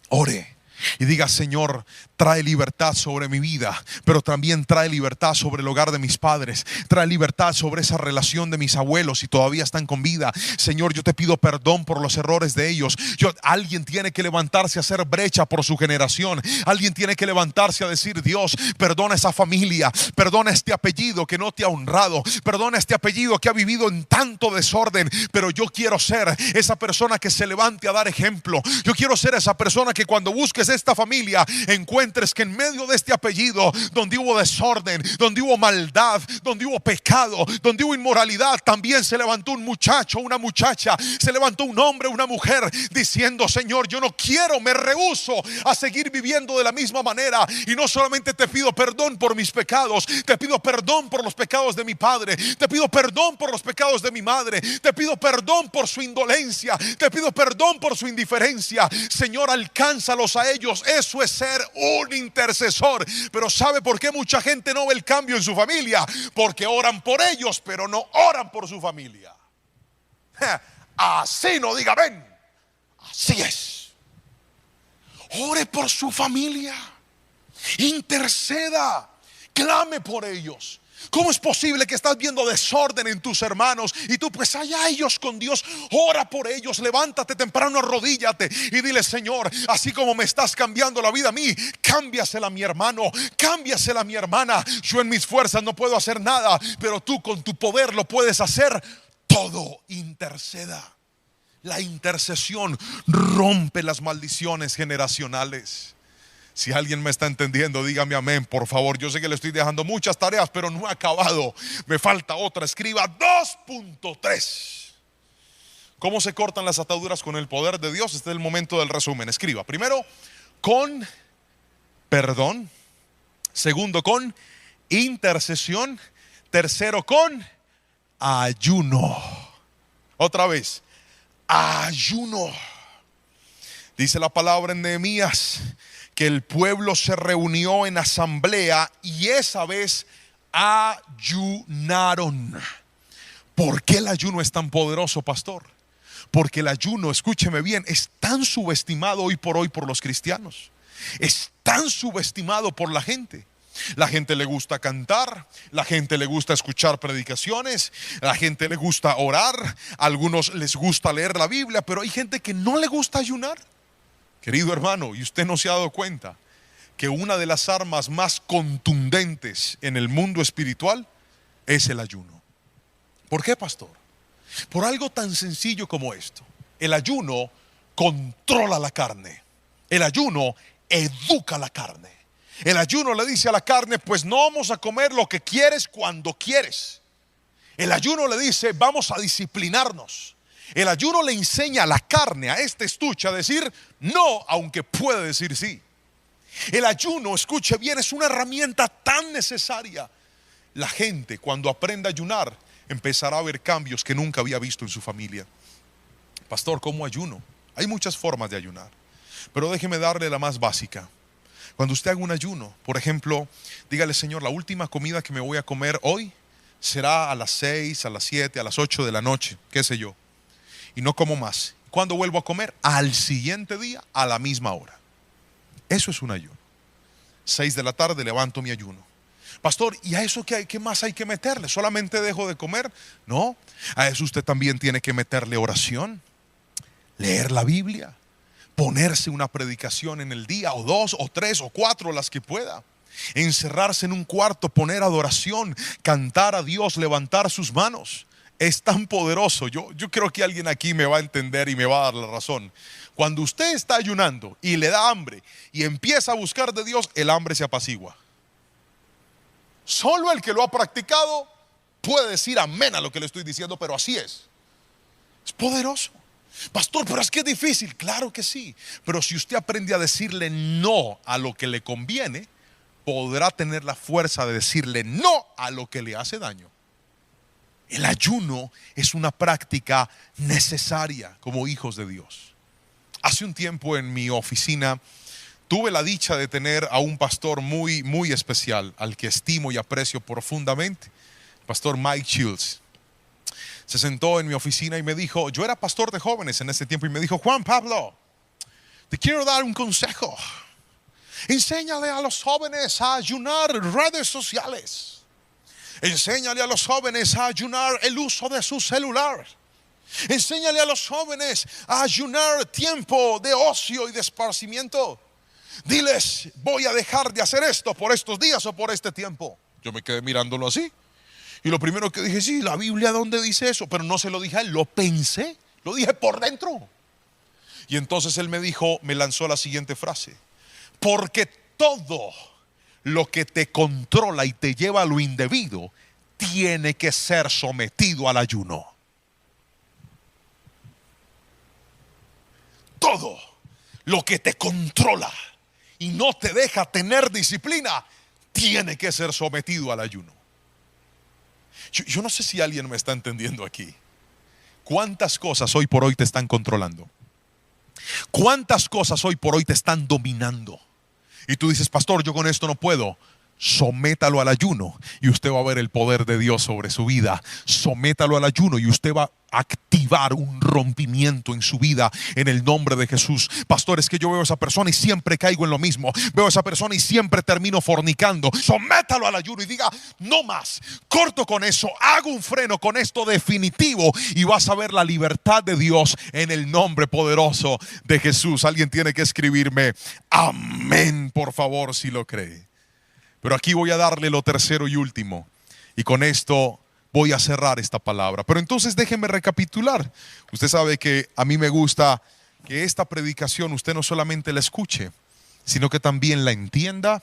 Ore y diga: Señor, trae libertad sobre mi vida, pero también trae libertad sobre el hogar de mis padres, trae libertad sobre esa relación de mis abuelos si todavía están con vida. Señor, yo te pido perdón por los errores de ellos. Alguien tiene que levantarse a hacer brecha por su generación. Alguien tiene que levantarse a decir: Dios, perdona esa familia, perdona este apellido que no te ha honrado, perdona este apellido que ha vivido en tanto desorden, pero yo quiero ser esa persona que se levante a dar ejemplo. Yo quiero ser esa persona que cuando busques esta familia encuentres que en medio de este apellido, donde hubo desorden, donde hubo maldad, donde hubo pecado, donde hubo inmoralidad, también se levantó un muchacho, una muchacha, se levantó un hombre, una mujer, diciendo: Señor, yo no quiero, me rehúso a seguir viviendo de la misma manera. Y no solamente te pido perdón por mis pecados, te pido perdón por los pecados de mi padre, te pido perdón por los pecados de mi madre, te pido perdón por su indolencia, te pido perdón por su indiferencia. Señor, alcánzalos a ellos. Eso es ser un intercesor. Pero ¿sabe por qué mucha gente no ve el cambio en su familia? Porque oran por ellos, pero no oran por su familia. Así no diga ven. Así es. Ore por su familia, interceda, clame por ellos. ¿Cómo es posible que estás viendo desorden en tus hermanos y tú pues allá ellos con Dios? Ora por ellos, levántate temprano, arrodíllate y dile: Señor, así como me estás cambiando la vida a mí, cámbiasela a mi hermano, cámbiasela a mi hermana. Yo en mis fuerzas no puedo hacer nada, pero tú con tu poder lo puedes hacer todo. Interceda. La intercesión rompe las maldiciones generacionales. Si alguien me está entendiendo, dígame amén, por favor. Yo sé que le estoy dejando muchas tareas, pero no he acabado. Me falta otra. Escriba 2.3. ¿Cómo se cortan las ataduras con el poder de Dios? Este es el momento del resumen. Escriba: primero, con perdón. Segundo, con intercesión. Tercero, con ayuno. Otra vez, ayuno. Dice la palabra en Nehemías que el pueblo se reunió en asamblea y esa vez ayunaron. ¿Por qué el ayuno es tan poderoso, pastor? Porque el ayuno, escúcheme bien, es tan subestimado hoy por los cristianos. Es tan subestimado por la gente. La gente le gusta cantar, la gente le gusta escuchar predicaciones, la gente le gusta orar, a algunos les gusta leer la Biblia, pero hay gente que no le gusta ayunar. Querido hermano, ¿y usted no se ha dado cuenta que una de las armas más contundentes en el mundo espiritual es el ayuno? ¿Por qué, pastor? Por algo tan sencillo como esto. El ayuno controla la carne. El ayuno educa la carne. El ayuno le dice a la carne: pues no vamos a comer lo que quieres cuando quieres. El ayuno le dice: vamos a disciplinarnos. El ayuno le enseña a la carne, a este estuche, a decir no, aunque puede decir sí. El ayuno, escuche bien, es una herramienta tan necesaria. La gente, cuando aprenda a ayunar, empezará a ver cambios que nunca había visto en su familia. Pastor, ¿cómo ayuno? Hay muchas formas de ayunar, pero déjeme darle la más básica. Cuando usted haga un ayuno, por ejemplo, dígale: Señor, la última comida que me voy a comer hoy será a las 6, a las 7, a las 8 de la noche, qué sé yo. Y no como más. ¿Cuándo vuelvo a comer? Al siguiente día, a la misma hora. Eso es un ayuno. 6 de la tarde levanto mi ayuno. Pastor, ¿y a eso qué más hay que meterle? ¿Solamente dejo de comer? No, a eso usted también tiene que meterle oración, leer la Biblia, ponerse una predicación en el día, o 2, o 3, o 4, las que pueda. Encerrarse en un cuarto, poner adoración, cantar a Dios, levantar sus manos. Es tan poderoso. Yo creo que alguien aquí me va a entender y me va a dar la razón. Cuando usted está ayunando y le da hambre y empieza a buscar de Dios, el hambre se apacigua. Solo el que lo ha practicado puede decir amén a lo que le estoy diciendo, pero así es. Es poderoso. Pastor, pero es que es difícil. Claro que sí, pero si usted aprende a decirle no a lo que le conviene, podrá tener la fuerza de decirle no a lo que le hace daño. El ayuno es una práctica necesaria como hijos de Dios. Hace un tiempo en mi oficina tuve la dicha de tener a un pastor muy, muy especial, al que estimo y aprecio profundamente, el pastor Mike Shields. Se sentó en mi oficina y me dijo, yo era pastor de jóvenes en ese tiempo, y me dijo: Juan Pablo, te quiero dar un consejo. Enséñale a los jóvenes a ayunar redes sociales. Enséñale a los jóvenes a ayunar el uso de su celular. Enséñale a los jóvenes a ayunar tiempo de ocio y de esparcimiento. Diles, voy a dejar de hacer esto por estos días o por este tiempo. Yo me quedé mirándolo así. Y lo primero que dije, sí, la Biblia ¿dónde dice eso? Pero no se lo dije a él, lo pensé, lo dije por dentro. Y entonces él me lanzó la siguiente frase: porque todo lo que te controla y te lleva a lo indebido tiene que ser sometido al ayuno. Todo lo que te controla y no te deja tener disciplina tiene que ser sometido al ayuno. Yo no sé si alguien me está entendiendo aquí. ¿Cuántas cosas hoy por hoy te están controlando? ¿Cuántas cosas hoy por hoy te están dominando? Y tú dices, pastor, yo con esto no puedo. Sométalo al ayuno y usted va a ver el poder de Dios sobre su vida. Sométalo al ayuno y usted va a activar un rompimiento en su vida en el nombre de Jesús. Pastor, es que yo veo a esa persona y siempre caigo en lo mismo. Veo a esa persona y siempre termino fornicando. Sométalo al ayuno y diga, no más, corto con eso, hago un freno con esto definitivo y vas a ver la libertad de Dios en el nombre poderoso de Jesús. Alguien tiene que escribirme amén, por favor, si lo cree. Pero aquí voy a darle lo tercero y último. Y con esto voy a cerrar esta palabra. Pero entonces déjeme recapitular. Usted sabe que a mí me gusta que esta predicación usted no solamente la escuche, sino que también la entienda,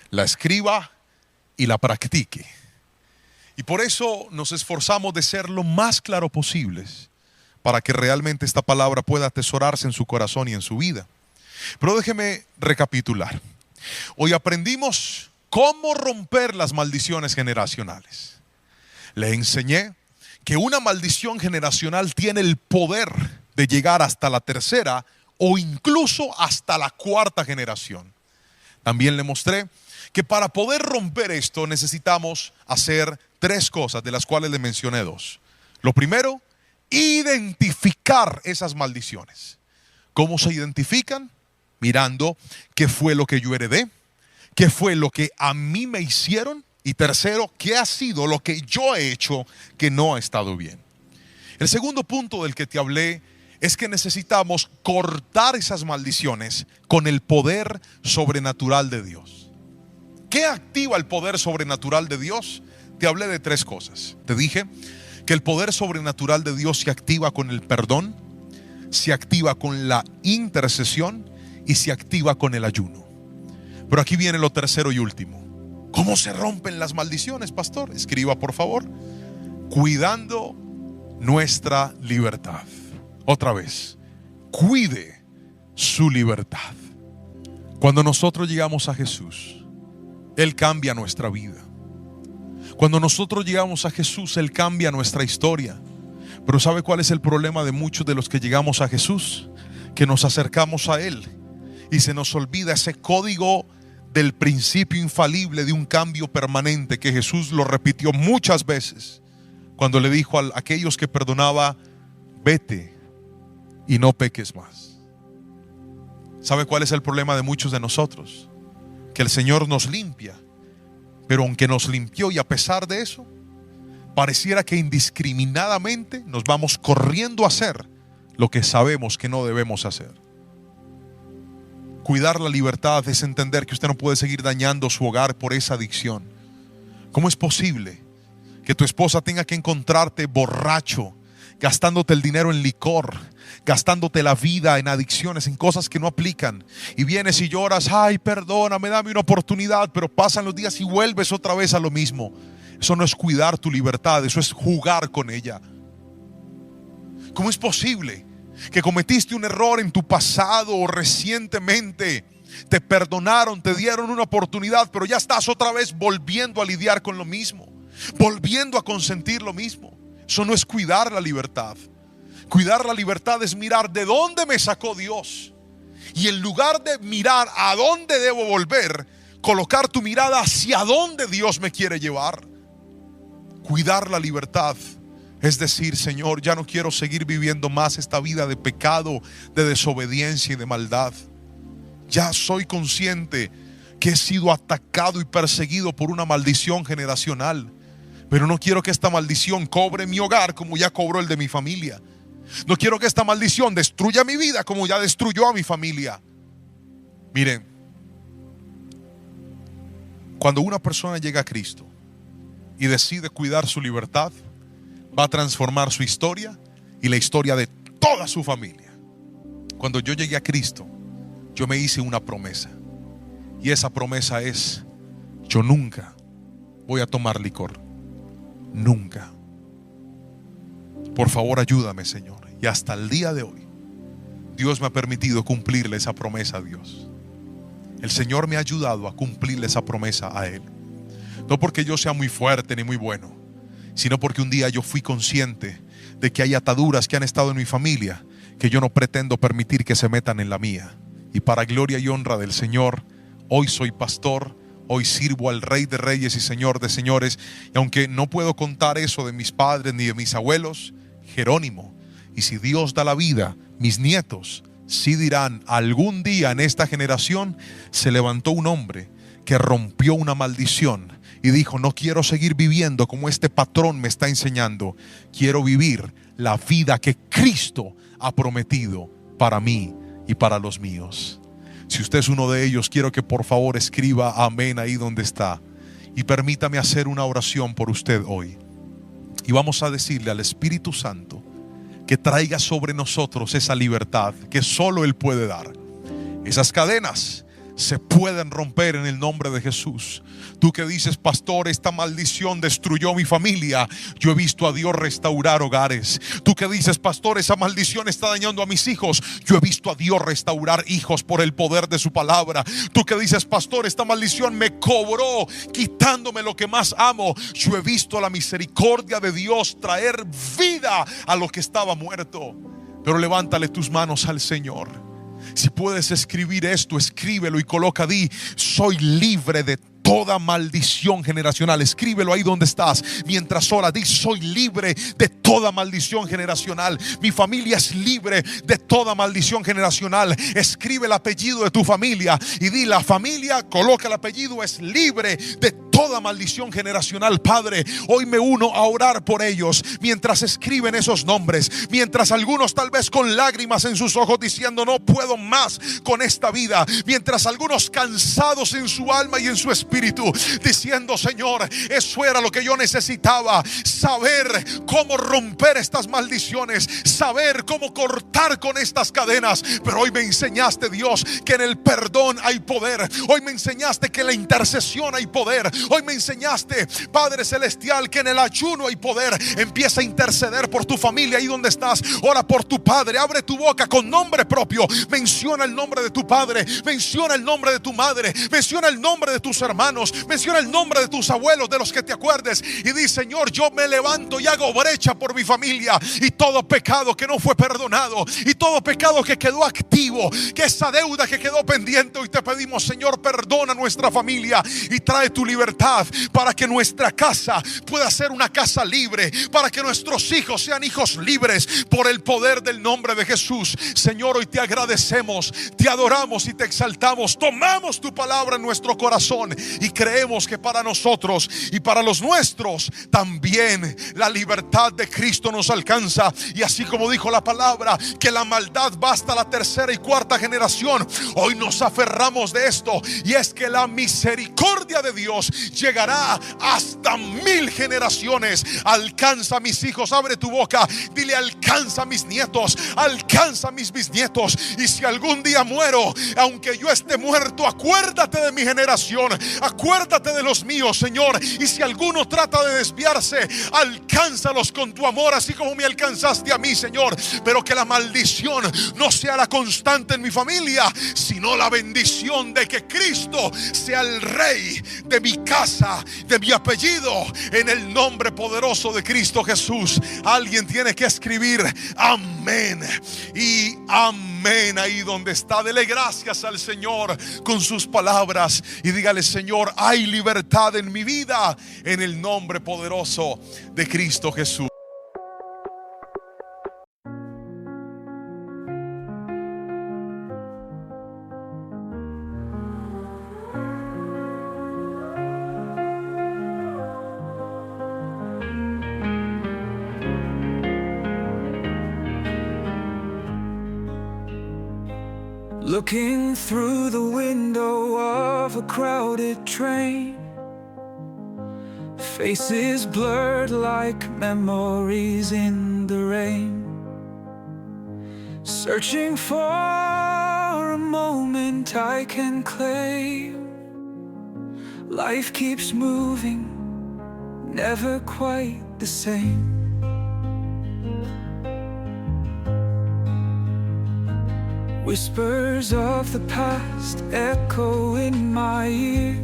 la escriba y la practique. Y por eso nos esforzamos de ser lo más claro posibles para que realmente esta palabra pueda atesorarse en su corazón y en su vida. Pero déjeme recapitular. Hoy aprendimos cómo romper las maldiciones generacionales. Le enseñé que una maldición generacional tiene el poder de llegar hasta la tercera o incluso hasta la cuarta generación. También le mostré que para poder romper esto necesitamos hacer tres cosas, de las cuales le mencioné dos. Lo primero, identificar esas maldiciones. ¿Cómo se identifican? Mirando qué fue lo que yo heredé, qué fue lo que a mí me hicieron, y tercero, qué ha sido lo que yo he hecho que no ha estado bien. El segundo punto del que te hablé es que necesitamos cortar esas maldiciones con el poder sobrenatural de Dios. ¿Qué activa el poder sobrenatural de Dios? Te hablé de tres cosas. Te dije que el poder sobrenatural de Dios se activa con el perdón, se activa con la intercesión y se activa con el ayuno. Pero aquí viene lo tercero y último. ¿Cómo se rompen las maldiciones, pastor? Escriba, por favor. Cuidando nuestra libertad. Otra vez, cuide su libertad. Cuando nosotros llegamos a Jesús, Él cambia nuestra vida. Cuando nosotros llegamos a Jesús, Él cambia nuestra historia. Pero ¿sabe cuál es el problema de muchos de los que llegamos a Jesús? Que nos acercamos a Él y se nos olvida ese código del principio infalible de un cambio permanente que Jesús lo repitió muchas veces cuando le dijo a aquellos que perdonaba: vete y no peques más. ¿Sabe cuál es el problema de muchos de nosotros? Que el Señor nos limpia, pero aunque nos limpió y a pesar de eso, pareciera que indiscriminadamente nos vamos corriendo a hacer lo que sabemos que no debemos hacer. Cuidar la libertad es entender que usted no puede seguir dañando su hogar por esa adicción. ¿Cómo es posible que tu esposa tenga que encontrarte borracho, gastándote el dinero en licor, gastándote la vida en adicciones, en cosas que no aplican? Y vienes y lloras: ay, perdóname, dame una oportunidad. Pero pasan los días y vuelves otra vez a lo mismo. Eso no es cuidar tu libertad, eso es jugar con ella. ¿Cómo es posible que cometiste un error en tu pasado o recientemente? Te perdonaron, te dieron una oportunidad, pero ya estás otra vez volviendo a lidiar con lo mismo, volviendo a consentir lo mismo. Eso no es cuidar la libertad. Cuidar la libertad es mirar de dónde me sacó Dios, y en lugar de mirar a dónde debo volver, colocar tu mirada hacia dónde Dios me quiere llevar. Cuidar la libertad es decir: Señor, ya no quiero seguir viviendo más esta vida de pecado, de desobediencia y de maldad. Ya soy consciente que he sido atacado y perseguido por una maldición generacional, pero no quiero que esta maldición cobre mi hogar como ya cobró el de mi familia. No quiero que esta maldición destruya mi vida como ya destruyó a mi familia. Miren, cuando una persona llega a Cristo y decide cuidar su libertad, va a transformar su historia y la historia de toda su familia. Cuando yo llegué a Cristo, yo me hice una promesa, y esa promesa es: yo nunca voy a tomar licor. Nunca. Por favor, ayúdame, Señor. Y hasta el día de hoy, Dios me ha permitido cumplirle esa promesa a Dios. El Señor me ha ayudado a cumplirle esa promesa a Él. No porque yo sea muy fuerte ni muy bueno, sino porque un día yo fui consciente de que hay ataduras que han estado en mi familia que yo no pretendo permitir que se metan en la mía. Y para gloria y honra del Señor, hoy soy pastor, hoy sirvo al Rey de Reyes y Señor de Señores. Y aunque no puedo contar eso de mis padres ni de mis abuelos, Jerónimo, y si Dios da la vida, mis nietos sí dirán: algún día en esta generación se levantó un hombre que rompió una maldición y dijo: no quiero seguir viviendo como este patrón me está enseñando. Quiero vivir la vida que Cristo ha prometido para mí y para los míos. Si usted es uno de ellos, quiero que por favor escriba amén ahí donde está, y permítame hacer una oración por usted hoy. Y vamos a decirle al Espíritu Santo que traiga sobre nosotros esa libertad que solo Él puede dar. Esas cadenas se pueden romper en el nombre de Jesús. Tú que dices: pastor, esta maldición destruyó mi familia, yo he visto a Dios restaurar hogares. Tú que dices: pastor, esa maldición está dañando a mis hijos, yo he visto a Dios restaurar hijos por el poder de su palabra. Tú que dices: pastor, esta maldición me cobró quitándome lo que más amo, yo he visto la misericordia de Dios traer vida a lo que estaba muerto. Pero levántale tus manos al Señor. Si puedes escribir esto, escríbelo y coloca: di, soy libre de toda maldición generacional. Escríbelo ahí donde estás. Mientras ora, di: soy libre de toda maldición generacional. Mi familia es libre de toda maldición generacional. Escribe el apellido de tu familia y di: la familia, coloca el apellido, es libre de toda maldición generacional. Padre, hoy me uno a orar por ellos mientras escriben esos nombres, mientras algunos tal vez con lágrimas en sus ojos diciendo: no puedo más con esta vida, mientras algunos cansados en su alma y en su espíritu diciendo: Señor, eso era lo que yo necesitaba, saber cómo romper estas maldiciones, saber cómo cortar con estas cadenas. Pero hoy me enseñaste, Dios, que en el perdón hay poder. Hoy me enseñaste que en la intercesión hay poder. Hoy me enseñaste, Padre Celestial, que en el ayuno hay poder. Empieza a interceder por tu familia ahí donde estás. Ora por tu padre, abre tu boca con nombre propio. Menciona el nombre de tu padre, menciona el nombre de tu madre, menciona el nombre de tus hermanos, menciona el nombre de tus abuelos, de los que te acuerdes, y di: Señor, yo me levanto y hago brecha por mi familia, y todo pecado que no fue perdonado, y todo pecado que quedó activo, que esa deuda que quedó pendiente, hoy te pedimos, Señor, perdona nuestra familia y trae tu libertad para que nuestra casa pueda ser una casa libre, para que nuestros hijos sean hijos libres por el poder del nombre de Jesús. Señor, hoy te agradecemos, te adoramos y te exaltamos. Tomamos tu palabra en nuestro corazón y creemos que para nosotros y para los nuestros también la libertad de Cristo nos alcanza. Y así como dijo la palabra, que la maldad va hasta la tercera y cuarta generación, hoy nos aferramos de esto, y es que la misericordia de Dios llegará hasta 1000 generaciones. Alcanza a mis hijos, abre tu boca, dile: alcanza a mis nietos, alcanza a mis bisnietos. Y si algún día muero, aunque yo esté muerto, acuérdate de mi generación, acuérdate de los míos, Señor. Y si alguno trata de desviarse, alcánzalos con tu amor, así como me alcanzaste a mí, Señor. Pero que la maldición no sea la constante en mi familia, sino la bendición de que Cristo sea el Rey de mi casa, de mi apellido, en el nombre poderoso de Cristo Jesús. Alguien tiene que escribir amén y amén ahí donde está. Dele gracias al Señor con sus palabras y dígale: Señor, hay libertad en mi vida, en el nombre poderoso de Cristo Jesús. Looking through the window of a crowded train, faces blurred like memories in the rain. Searching for a moment I can claim. Life keeps moving, never quite the same. Whispers of the past echo in my ear,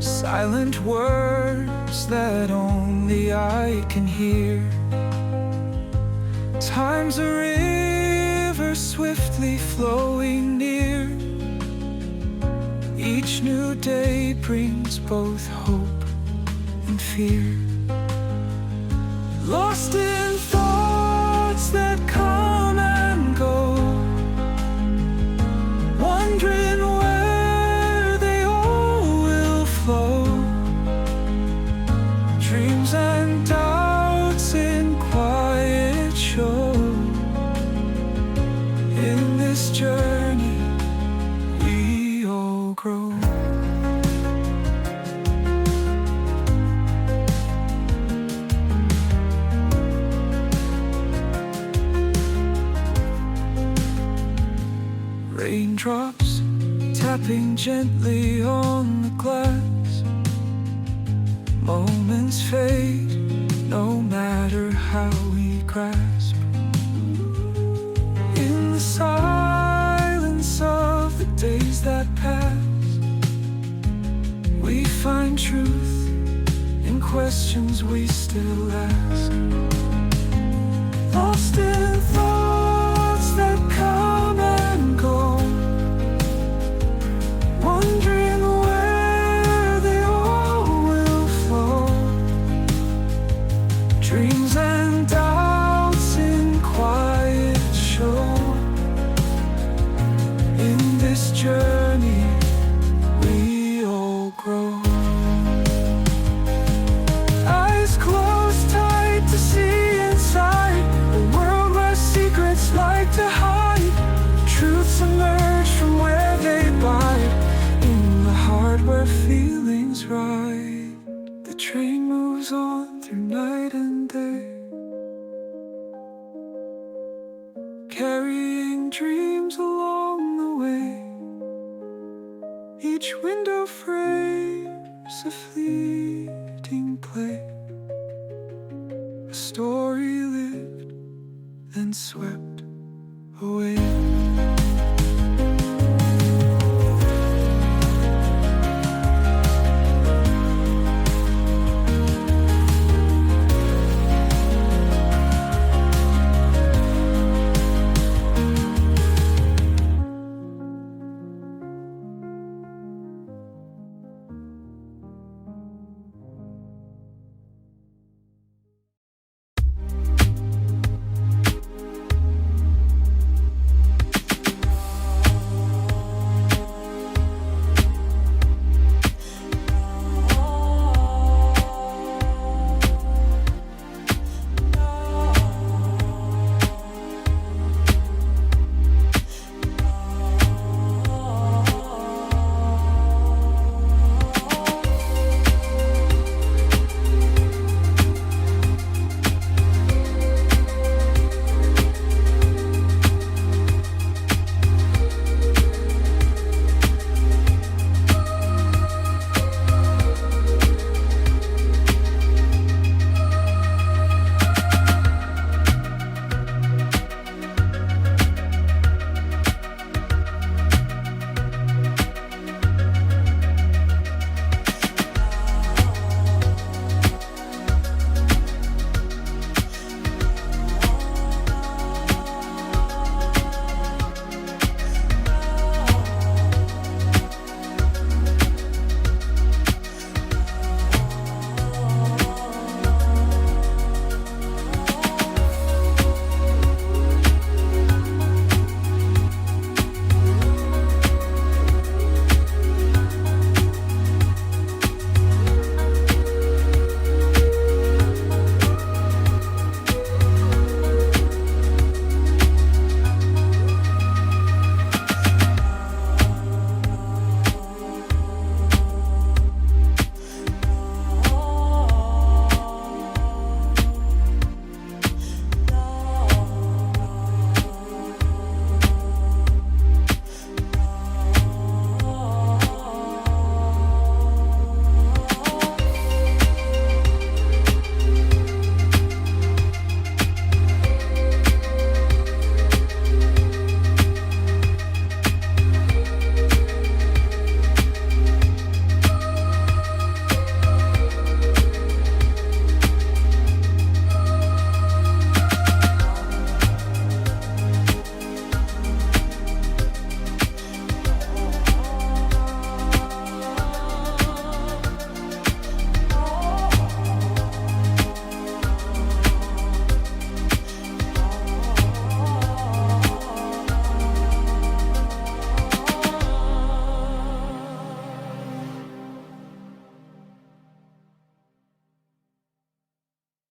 silent words that only I can hear. Time's a river swiftly flowing near. Each new day brings both hope and fear. Lost in thoughts that come and go, wondering where they all will flow. Dreams and doubts in quiet show. In this journey we all grow. Raindrops tapping gently on the glass. Moments fade, no matter how we grasp. In the silence of the days that pass, we find truth in questions we still ask. Lost in thoughts that come and go, wondering where they all will flow. Dreams and doubts in quiet show. In this journey we all grow. Eyes closed tight to see inside a world where secrets like to hide. Truths emerge from where they bide, in the heart where feelings ride. The train moves on through night and day, carrying dreams along the way. Each window frames a